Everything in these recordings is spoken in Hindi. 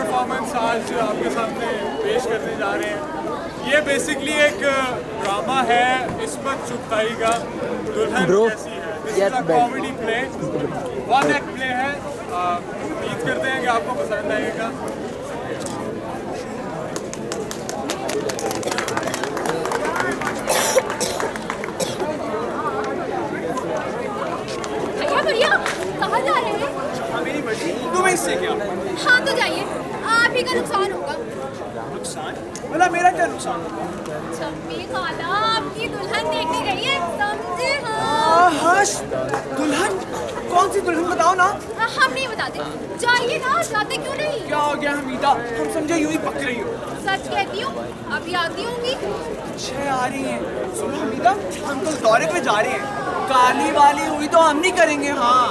परफॉर्मेंस आज आपके सामने पेश करने जा रहे हैं। ये बेसिकली एक ड्रामा है इस्मत चुगताई का, दुल्हन कैसी है। This is a comedy play, one act play है। उम्मीद करते हैं कि आपको पसंद आएगा। भैया कहाँ जा रहे हैं? हाँ मेरी मर्जी, तुम्हें इससे क्या? हाँ तो जाइए, आप ही का नुकसान होगा। नुकसान? भला मेरा क्या नुकसान होगा? शम्मी खाला आपकी दुल्हन देखने गई है, समझे? हाँ दुल्हन? कौन सी दुल्हन बताओ ना। हम नहीं बताते, जाइए ना। जाते क्यों नहीं? क्या हो गया हमीदा, हम समझे यूं ही पक रही हो। सच कहती हूँ, अभी आती होंगी। अच्छा आ रही हैं। सुनो हमीदा, हम तो दौरे पे जा रहे हैं। काली वाली हुई तो हम नहीं करेंगे। हाँ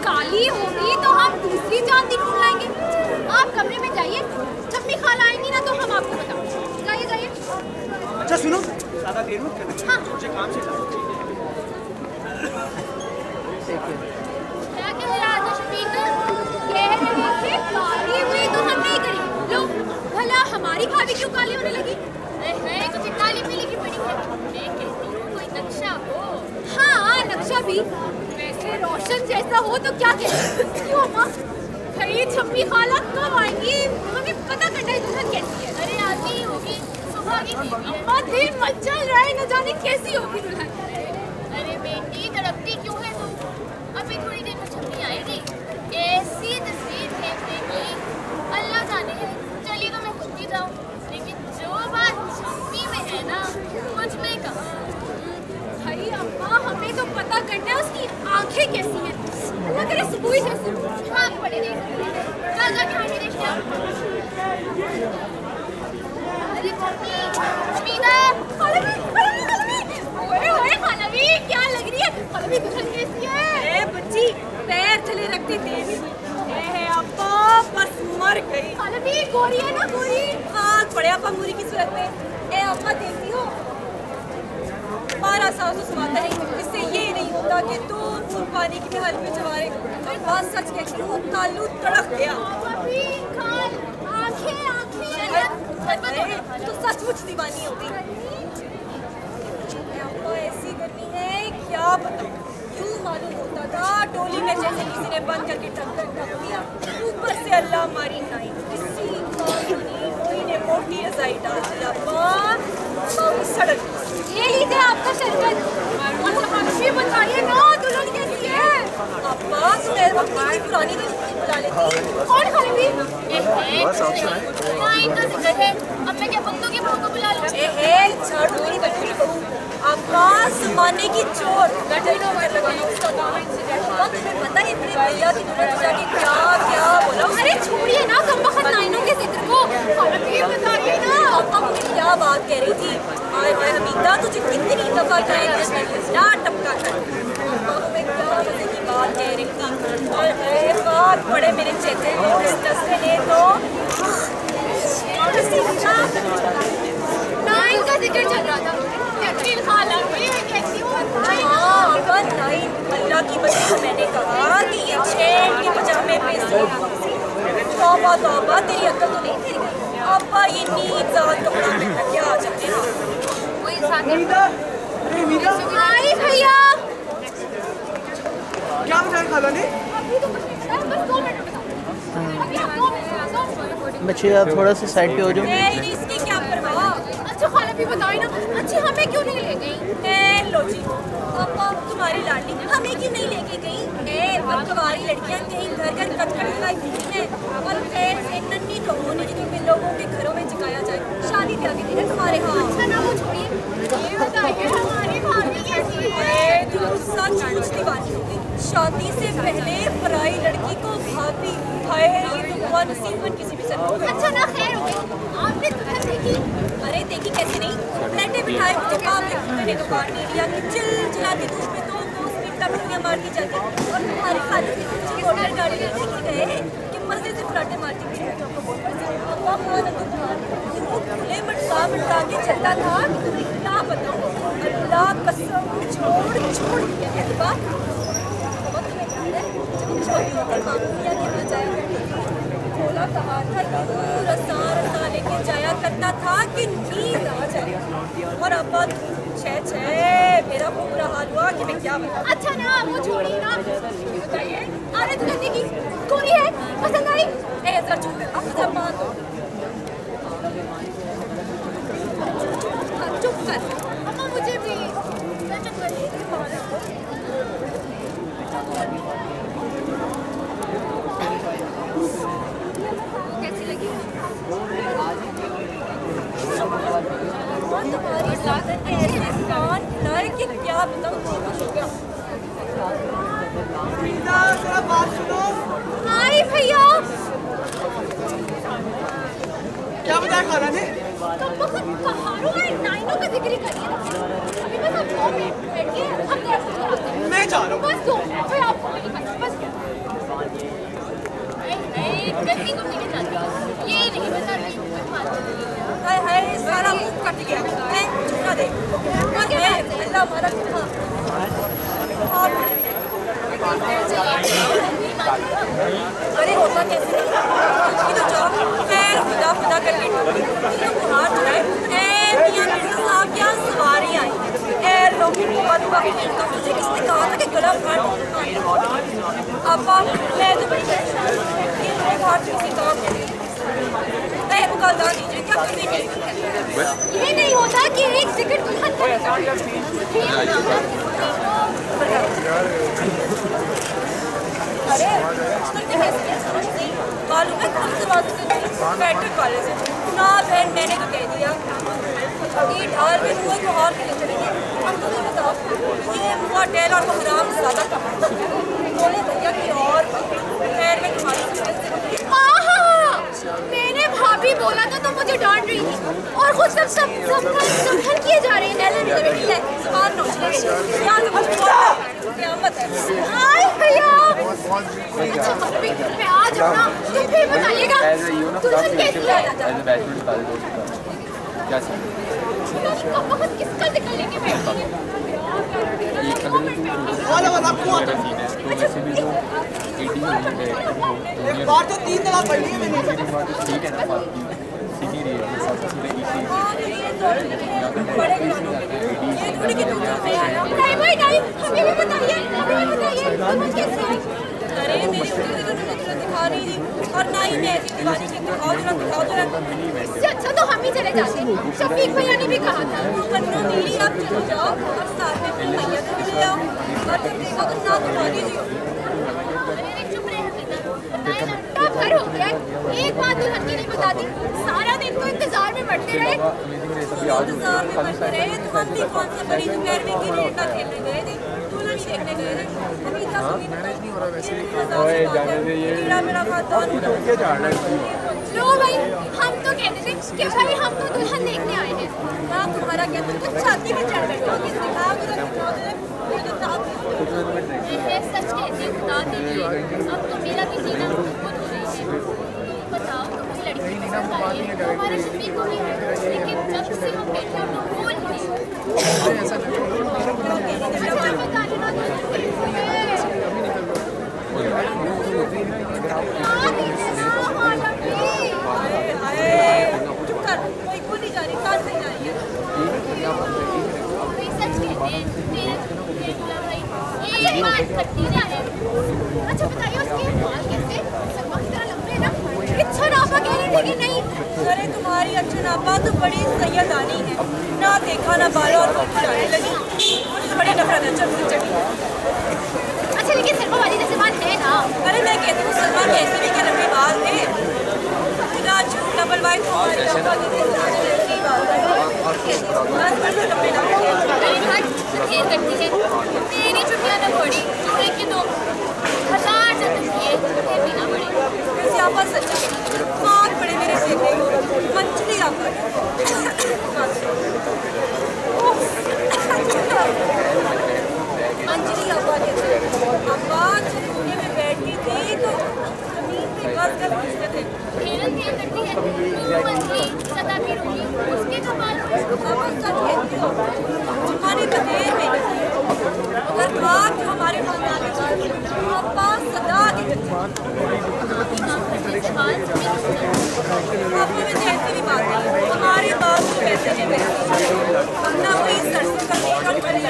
काली होगी तो हम दूसरी चांदी ढूंढ लाएंगे। आप कमरे में जाइए, शम्मी खाला आएंगी ना तो हम आपको बताएंगे। जाइए जाइए। अच्छा सुनो, ज्यादा देर मत करना। हाँ। मुझे काम से जाना। क्या कह रहा था शफीक? कह रहे थे काली हुई तो हम नहीं करेंगे। लो भला हमारी भाभी क्यों काली होने लगी? नहीं कुछ काली पीली की पड़ी है। मैं कहती हूँ कोई नक्शा हो। हाँ नक्शा भी, वैसे रोशन जैसा हो तो क्या कहें। क्यों अम्मा? भाई शम्मी खाला कब आएंगी? हमें पता करना है दुल्हन कैसी है। अरे आती ही होगी, सुबह की देवी है। अम्मा दिन मचल रहा है, न जाने कैसी होगी दुल्हन। अरे बेटी तड़पती क्यों है तू? अभी थोड़ी देर में शम्मी आएगी, ऐसी तस्वीर फेंक देगी, अल्लाह जाने है। चलिए तो मैं खुद भी जाऊँ, लेकिन जो बात शम्मी में है ना, मुझ में कहाँ। भाई अम्मा हमें तो पता करना है उसकी आंखें कैसी हैं। अल्लाह करे सुबह ही जैसी दिमाग पड़े नहीं। जाके आगे देखते हैं। अरे हमीदा, ओए खालवी क्या लग रही है? खालवी दुल्हन कैसी है? ए बच्ची पैर चले रखते देवी है अब्बा, बस मर गई। खालवी गोरी है ना, गोरी आग पड़े अब्बा मूरी की सूरत में। ए अब्बा देखती हो 12 साल से सुनाता है, इससे ये नहीं होता कि तू पानी की हाल में चवारे। मैं बात सच कहती हूँ, तालू तड़क गया। अभी खाल आंखें तू सचमुच दीवानी हो गई। अब्बा ऐसी गर्मी है क्या बताऊँ। यूँ मालूम होता था डोली में जैसे किसी ने बंद करके ढक दिया। ऊपर से अल्लाह मारी नाई, किसी कोई ने मोटी रजाई डाल दी। अब्बा सड़क ये लीजिए आपका शरबत। अच्छा बताइए ना दुल्हन कैसी है? अब्बा अपनी पुरानी बुला लेती। कौन खालवी? हाँ इनका जिक्र है। अब मैं क्या बंदों की बहू को बुला लूँ? झाड़ू मेरी बच्ची बहू। अब्बा जमाने की चोर तुम्हें पता है तेरे भैया की दुल्हन को जाके क्या क्या बोला? अरे छोड़िए ना कमबख्त नाइनों के जिक्र को। खालवी बताइए ना। अब्बा मुझे क्या बात कह रही थी? हाय हाय हमीदा, तुझे कितनी दफा कहा ना टपका कर। अब्बा मैं क्या मजे की बात कह रही थी। और बात बड़े मेरे चेते इस दस्ते ने तो नाइन का जिक्र चल रहा था। यकीन खाला हुई है कैसी हो? हाँ अब्बा नाइन, अल्लाह की बच्ची को मैंने कहा कि ये छेड़ के पजामे पे तौबा तौबा, तेरी अक्ल तो नहीं थी। अब्बा ये नींद जान कपड़ा पहन के आ जाते हैं। कोई इंसान आई भैया क्या बताया खाला ने? अभी तो कुछ नहीं बताया, बस 2 मिनट बताओ। अभी आप 2 मिनट बच्चे आप थोड़ा सा साइड पे हो जाओ। इसकी क्या परवाह। अच्छा खाला भी बताए ना। अच्छी हमें क्यों नहीं ले गई? लो जी पापा तुम्हारी लाडली हमें क्यों नहीं लेके गई? तुम्हारी लड़कियां कहीं घर घर कटकट लगाई फिरती हैं। और खैर से नन्ही तो होने की तुम्हें लोगों के घरों में जगाया जाए। शादी ब्याह के दिन है तुम्हारे। हाँ अच्छा ना वो छोड़िए, ये बताइए हमारी भाभी कैसी है? तू सचमुच दीवानी हो गई। शादी से पहले पराई लड़की को भाभी, हाय ये तो हुआ नसीबन किसी भी सर। अच्छा ना खैर हो गई, आपने दुल्हन देखी? अरे देखी कैसे नहीं, बैठे बिठाए मुझे पाप मैंने तो काट नहीं लिया कि चिल चिल्लाती धूप में दो स्पीड टपकियां मारती जाती। और तुम्हारे खाने की मुझे मोटर गाड़ी लेके गए कि मजे से फराटे मारती थी। खुले मटका के चलता था कि तुम्हें क्या बताऊँ। अल्लाह कसम छोड़ दिया है बात। वक्त में क्या है जब छोटी होती मामूलिया के आ जाए क्या कहा था कि दूर रसा लेके जाया करता था कि नींद आ जाए, और अब छे मेरा पूरा हाल हुआ कि मैं क्या बताऊं। अच्छा ना वो छोड़िए ना, बताइए आरे दुल्हन की कोई है पसंद आई? जरा चुप कर, अब जबान दो, चुप कर अम्मा, मुझे भी चुप कर। कैसी लगी? तुम्हारी लागत ऐसे कान लाए कि क्या बताऊं, खुश हो गया। जरा बात सुनो। आई भैया, क्या बताया खाला ने? कहारों का नाइनों का जिक्र करिए ना। अभी बस आप 2 मिनट बैठिए, हम जरा कुछ कराते हैं। मैं जा रहा हूँ। बस 2 मिनट, फिर आपको मिली बस। गंदी को मिले जाती है, यही नहीं बता रही हूँ। हाय हाय, सारा मुंह कट गया। चुपका दे, अल्लाह हमारा चुपका। अरे होता कैसे ये तो जाओ, खैर खुदा खुदा करके हाथ उठाए। मियां मिर्जा साहब क्या सवारी आई है, लोग बहुत खेलता। मुझे किसने कहा था कि गला फाड़ अब मैं तो बड़ी परेशान हूँ, ये बात किसी काम के लिए मुकालदा कीजिए, क्या कमी नहीं। ये नहीं होता कि एक जिक्र दुल्हन का अरे मालूम है कौन से बात से मैट्रिक कॉलेज है ना बहन, मैंने तो कह दिया ये ढाल में हुए तो और नहीं चलेंगे। अब तुम्हें बताओ, ये मुआ टेल और हराम ज़्यादा कमाता है, बोले भैया कि और खैर मैं तुम्हारी मैंने भाभी बोला था तो मुझे डांट रही थी, और खुद सब किए जा रहे हैं। सामान नोच क्या समझ क्या पता है। हाय भैया, अच्छा भाभी मैं आ जाऊँ ना तो फिर बताइएगा दुल्हन कैसी है। बहुत किसका जिक्र लेके बैठी है? एक बार तो 3 दफा पढ़ ली है मैंने। नहीं भाई नहीं, हमें भी बताइए, दुल्हन कैसी है? अरे मेरी दिखा रही थी, और ना ही मैं ऐसी दीवानी की दिखाओ जरा। इससे अच्छा तो हम ही चले जाते। शफीक भैया ने भी कहा था बन्नों मेरी आप चलो जाओ और साथ में अपने भैया को भी ले आओ, और जब देखो तो ना दिखा दीजिए। चुप रहे घंटा भर हो गया, एक बात दुल्हन की नहीं बताती। सारा दिन तो इंतजार में बैठते रहे। इंतजार में बैठते रहे तो हम भी कौन से बड़ी दोपहर में क्रिकेट का खेलने गए थे, दुल्हन ही देखने गए थे। अभी तक मेरा खानदान लो भाई, हम तो कहते थे कि भाई हम तो दुल्हन देखने आए हैं। हाँ तुम्हारा क्या, तुम कुछ छाती में चढ़ बैठो, किस दिखाओ तो सच कहते हैं बता दीजिए, अब तो मेरा भी जीना मुश्किल हो रही है। बताओ तो मुझे लड़की पसंद आई है, हमारे शफीक को भी है, लेकिन जब से हम बैठे हो तो बोल ही नहीं। अच्छा बता देना चुप कर, कोई बोल नहीं जा रही, कान से जा रही है। सच कहते हैं मेरे भाई एक बात करती जा रहे। अच्छा बताइए उसके बाल कैसे सलमा की तरह लंबे ना? अच्छा नापा कह रहे थे कि नहीं? अरे तुम्हारी अच्छा नापा तो बड़ी सैयदानी है, ना देखा ना बाल और जाने लगी, मुझे तो बड़ी नफरत है। चल चली। अच्छा लेकिन सलमा वाली जैसे बाल है ना? अरे मैं कहती हूँ सलमान कैसे भी के लंबे बाल थे, बिना झूठ डबल वाइट तुम्हारी लंबा के थे, लंबे बाल थे, लंबे ना देर करती है। मेरी छुट्टियां न पड़ी, एक के 2000 जतन किए फिर भी ना पड़ी। वैसे आपा सच्चा हाथ पड़े मेरे सेके मंचली आपा अंजलि आपा कहते हैं। अम्मा जब पुणे में बैठती थी तो जमीन पे बस कर पूछते थे, हेरन क्या करती है? मंजली सदा भी रूही उसके कमाल आपा सच कहती हो, हमारी बतेर में अगर बात हमारे खानदान में आपा सदा की बाल सजे हुए हम ना वही सरसों का तेल और बड़े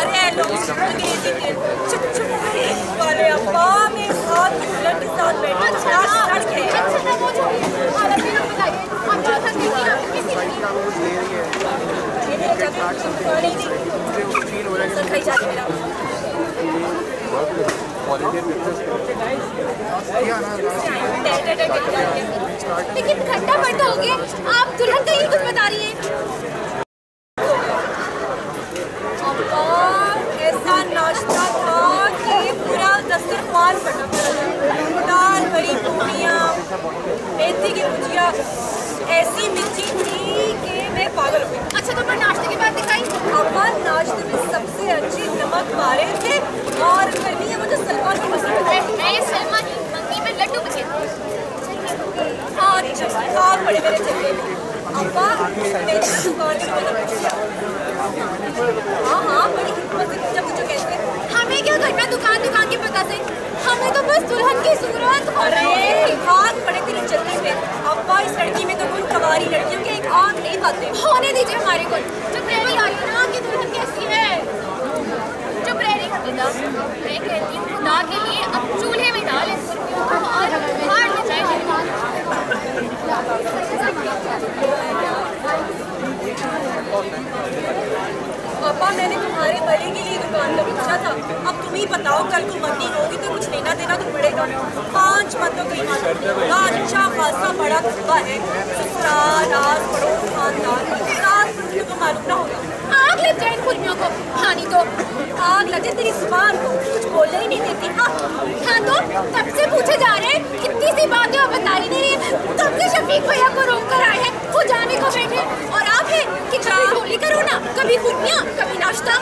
अरे लोग अंग्रेजी के चुटचुटे वाले अब्बा में साथ दुल्हन के साथ बैठे लड़के लेकिन घंटा भर तो हो गया, आप दुल्हन का ही कुछ बता रही हैं। ऐसा नाश्ता था कि पूरा दस्तरखान बना, दाल बड़ी पूरियाँ, मेथी की भुजिया ऐसी मीठी थी कि मैं पागल हो गई। अच्छा तो मैं नाश्ते के बाद दिखाई। अम्मा नाश्ते में सबसे अच्छी नमक मारे थे और गर्मी है मुझे सलमा की पसंद है। मैं सलमा की मंगी में लड्डू बचे थे। अच्छा बड़े मेरे चले अम्मा मेरी दुकान की हाँ बड़ी हिम्मत है जब तुझे कैसे हमें क्या करना दुकान के पता से, हमें तो बस दुल्हन की सूरत। अरे हाथ पड़े तेरी जल्दी पे अब्बा, इस लड़की में तो कोई कवारी लड़कियों के एक आंख नहीं पाते। होने दीजिए हमारे को, चुप रह रही ना कि दुल्हन कैसी है। चुप रह रही खुदा, मैं कहती हूँ खुदा के लिए अब चूल्हे में डाल और फाड़ ले जाए। पापा मैंने तुम्हारे भले के लिए दुकान का पूछा था, अब तुम ही बताओ कल को मंदी होगी तो कुछ लेना देना तो पड़ेगा। 5 बंदों का ईमान होगा, अच्छा खासा बड़ा खब्बा है, ससुराल आस पड़ोस खानदान 7 बंदों को मालूम ना होगा। आग लग जाए खुरमियों को, हानि तो आग लगे तेरी जुबान को, कुछ बोलने ही नहीं देती। हाँ तो तब से पूछे जा रहे हैं, कितनी सी बातें आप बता ही नहीं रही। तब से शफीक भैया को रोक कर आए हैं, वो जाने को बैठे और आप है कि कभी ढोली करो ना, कभी खुरमियाँ कभी नाश्ता।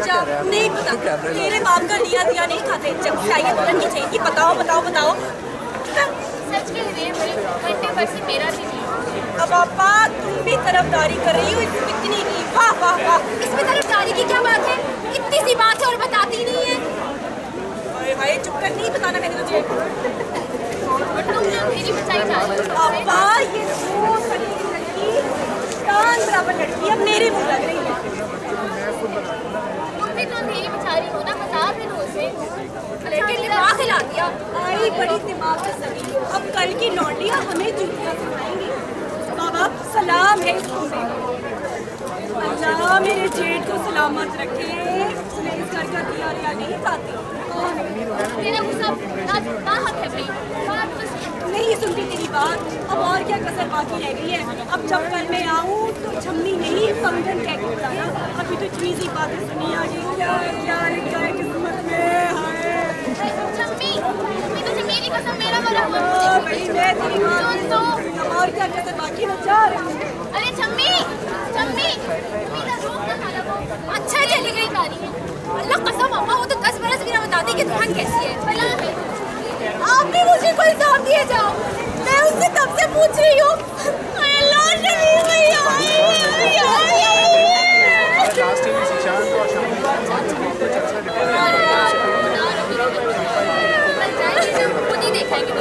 जब नहीं पता तेरे बाप का लिया दिया नहीं खाते, जब चाहिए बुलंद की चाहिए। बताओ बताओ बताओ। सच कह रहे हैं भाई, घंटे भर से मेरा भी नहीं। अब पापा तुम भी तरफदारी कर रही हो इतनी की, वाह वाह वाह। इसमें तरफदारी की क्या बात है, इतनी सी बात है और बताती नहीं है। भाई चुप कर, नहीं बताना मैंने तुझे। तुम मेरी बचाई जा रही हो। पापा ये लड़की कान बराबर लड़की अब मेरे मुँह लग रही है। तुम भी तो मेरी बेचारी हो ना, बता दे दो उसे। लेकिन दिमाग हिला दिया। आई बड़ी दिमाग से सभी, अब कल की लौंडियाँ हमें जूतियाँ सिखाएंगी। बाबा सलाम है तुमसे, अल्लाह मेरे जेठ को सलामत रखे। मैं इस घर का दिया रिया नहीं पाती। तेरा गुस्सा ना हक है भाई, बात बस नहीं सुनती तेरी बात। अब और क्या कसर बाकी रह गई है। अब जब कल मैं आऊँ तो छम्मी नहीं पंगन कह के बताना। अभी तो इतनी सी बातें सुनी आ गई, क्या लिखा है किस्मत में। छम्मी तुझे मेरी कसम, मेरा मरा हुआ भाई मैं तेरी बात तो अब और क्या कसर बाकी बचा। अरे छम्मी मेरा रोक ना खाला वो। अच्छा चली गई गाड़ी में, अल्लाह कसम अम्मा वो तो 10 बरस बिना बताती कि दुल्हन कैसी है। आप भी मुझे कोई जवाब दिए जाओ, मैं उससे तब से पूछ रही हूँ। अल्लाह शफीक भैया खुद ही देखेंगे।